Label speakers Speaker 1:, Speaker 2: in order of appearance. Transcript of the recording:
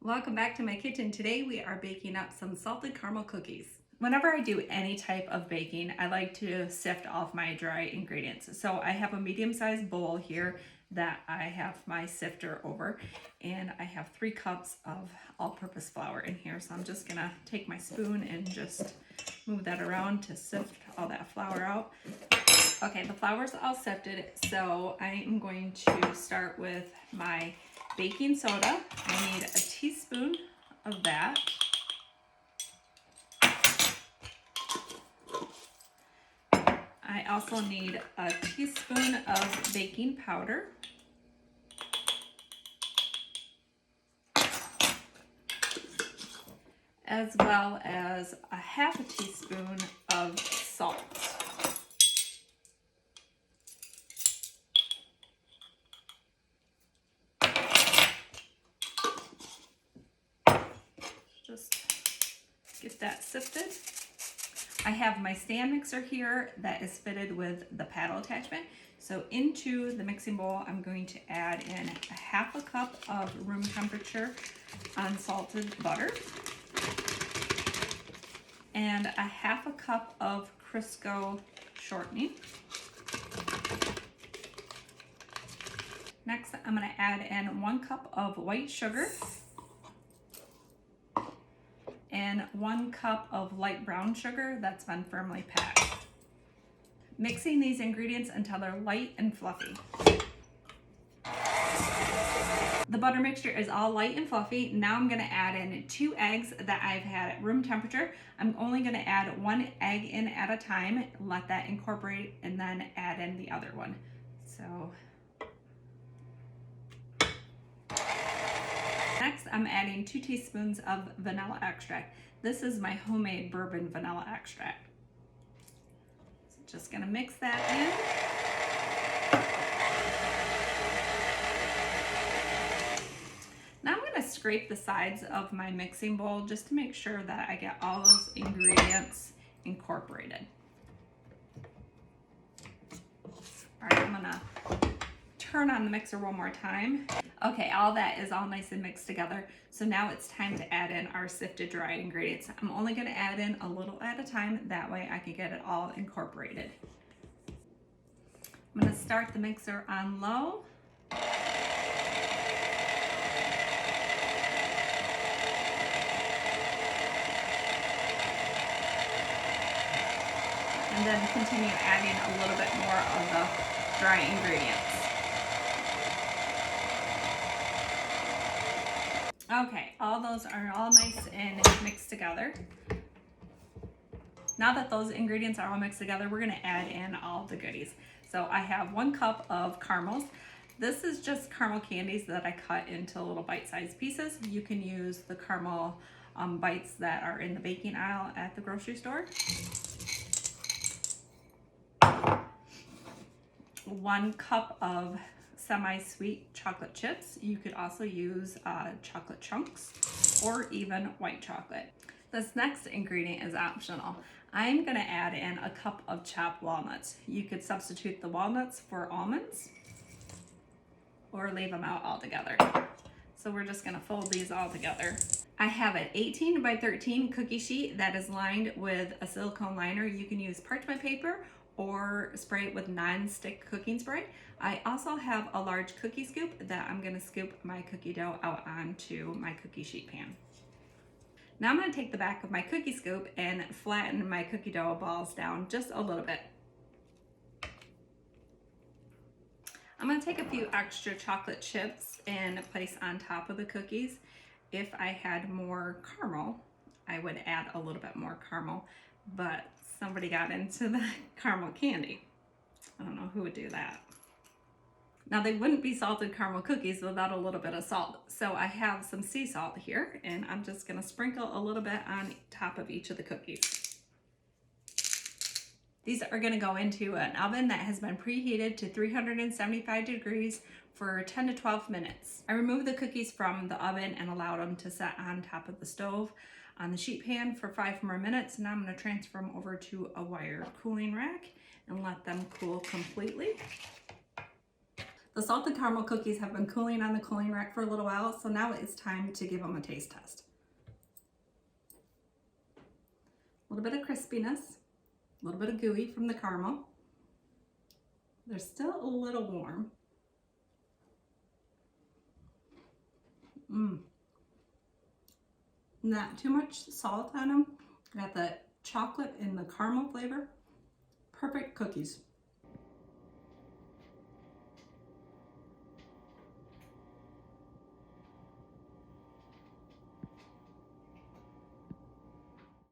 Speaker 1: Welcome back to my kitchen. Today we are baking up some salted caramel cookies. Whenever I do any type of baking, I like to sift off my dry ingredients. So I have a medium-sized bowl here that I have my sifter over, and I have 3 cups of all-purpose flour in here. So I'm just gonna take my spoon and just move that around to sift all that flour out. Okay, the flour's all sifted, so I am going to start with my baking soda. I need a teaspoon of that. I also need a teaspoon of baking powder. As well as a half a teaspoon of salt. Just get that sifted. I have my stand mixer here that is fitted with the paddle attachment. So into the mixing bowl, I'm going to add in a half a cup of room temperature unsalted butter and a half a cup of Crisco shortening. Next, I'm going to add in 1 cup of white sugar and 1 cup of light brown sugar that's been firmly packed. Mixing these ingredients until they're light and fluffy. The butter mixture is all light and fluffy. Now I'm going to add in 2 eggs that I've had at room temperature. I'm only going to add 1 egg in at a time, let that incorporate, and then add in the other one. So next, I'm adding 2 teaspoons of vanilla extract. This is my homemade bourbon vanilla extract. So just gonna mix that in. Now I'm gonna scrape the sides of my mixing bowl just to make sure that I get all those ingredients incorporated. All right, I'm gonna turn on the mixer one more time. Okay, all that is all nice and mixed together. So now it's time to add in our sifted dry ingredients. I'm only going to add in a little at a time. That way I can get it all incorporated. I'm going to start the mixer on low. And then continue adding a little bit more of the dry ingredients. Okay, all those are all nice and mixed together. Now that those ingredients are all mixed together, we're gonna add in all the goodies. So I have 1 cup of caramels. This is just caramel candies that I cut into little bite-sized pieces. You can use the caramel bites that are in the baking aisle at the grocery store. 1 cup of semi-sweet chocolate chips. You could also use chocolate chunks or even white chocolate. This next ingredient is optional. I'm gonna add in a cup of chopped walnuts. You could substitute the walnuts for almonds or leave them out altogether. So we're just gonna fold these all together. I have an 18 by 13 cookie sheet that is lined with a silicone liner. You can use parchment paper or spray it with non-stick cooking spray. I also have a large cookie scoop that I'm gonna scoop my cookie dough out onto my cookie sheet pan. Now I'm gonna take the back of my cookie scoop and flatten my cookie dough balls down just a little bit. I'm gonna take a few extra chocolate chips and place on top of the cookies. If I had more caramel, I would add a little bit more caramel, but somebody got into the caramel candy. I don't know who would do that. Now they wouldn't be salted caramel cookies without a little bit of salt. So I have some sea salt here and I'm just gonna sprinkle a little bit on top of each of the cookies. These are gonna go into an oven that has been preheated to 375 degrees for 10 to 12 minutes. I removed the cookies from the oven and allowed them to set on top of the stove on the sheet pan for 5 more minutes. Now I'm gonna transfer them over to a wire cooling rack and let them cool completely. The salted caramel cookies have been cooling on the cooling rack for a little while, so now it's time to give them a taste test. A little bit of crispiness, a little bit of gooey from the caramel. They're still a little warm. Not too much salt on them. Got the chocolate and the caramel flavor. Perfect cookies.